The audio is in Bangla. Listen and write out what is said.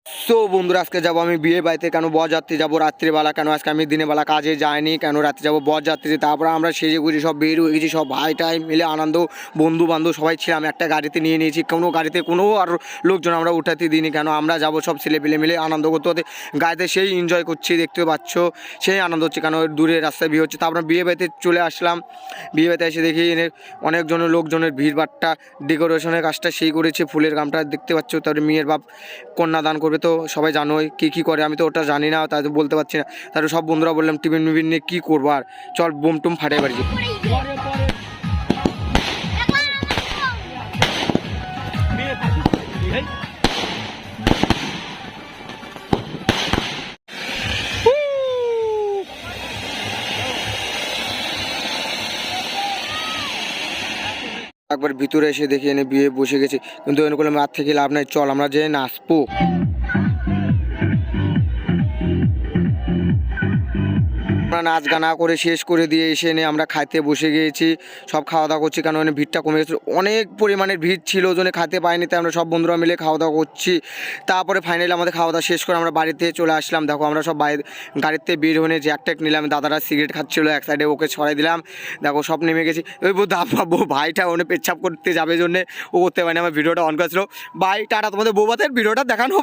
সো বন্ধুরা, আজকে যাবো আমি বিয়ে বাড়িতে। কেন বরযাত্রী যাবো রাত্রিবেলা, কেন আজকে আমি দিনের বেলা কাজে যাইনি, কেন রাত্রে যাবো বরযাত্রী। তারপরে আমরা সেজে গুজে সব বের হয়ে গেছি, সব ভাই টাই মিলে আনন্দ, বন্ধু বান্ধব সবাই ছিলাম, একটা গাড়িতে নিয়ে নিয়েছি। কোনো গাড়িতে কোনো আর লোকজন আমরা উঠাতে দিইনি, কেন আমরা যাবো সব ছেলে পেলে মিলে আনন্দ করতে হতে গাড়িতে সেই এনজয় করছি, দেখতে পাচ্ছ সেই আনন্দ হচ্ছে। কেন দূরে রাস্তায় বিয়ে হচ্ছে। তারপরে বিয়ে বাড়িতে চলে আসলাম। বিয়ে বাড়িতে এসে দেখি অনেকজনের লোকজনের ভিড়ভাট্টা, ডেকোরেশনের কাজটা সেই করেছে, ফুলের গামটা দেখতে পাচ্ছ। তারপরে মেয়ের বাপ কন্যাদান করবে, তো সবাই জানোই কী করে, আমি তো ওটা জানি না, তাই বলতে পারছি না। তারপরে সব বন্ধুরা বললাম টিফিন মিফিন নিয়ে কী করবো আর, চল বোম টুম ফাটে বাড়ি। একবার ভিতরে এসে দেখি এনে বিয়ে বসে গেছে, কিন্তু এনে করলাম রাত থেকে লাভ নাই, চল আমরা যে নাচবো। আমরা নাচ গানা করে শেষ করে দিয়ে এসে এনে আমরা খাইতে বসে গিয়েছি, সব খাওয়া দাওয়া করছি। কারণ এনে ভিড়টা কমে গেছিলো, অনেক পরিমাণের ভিড় ছিল, ওজন্য খাইতে পাইনি, তাই আমরা সব বন্ধুরা মিলে খাওয়া দাওয়া করছি। তারপরে ফাইনালি আমাদের খাওয়া দাওয়া শেষ করে আমরা বাড়িতে চলে আসলাম। দেখো আমরা সব গাড়িতে বের হয়ে জ্যাক ট্যাক নিলাম, দাদারা সিগারেট খাচ্ছিলো এক সাইডে, ওকে ছড়াই দিলাম। দেখো সব নেমে গেছি। ওই বউ ভাইটা ওনে পেচ্ছাপ করতে যাবে জন্যে ও করতে পারেনি, আমার ভিডিওটা অন করেছিল। ভাই টাটা, তোমাদের বউ ভাতের ভিডিওটা দেখানো হবে।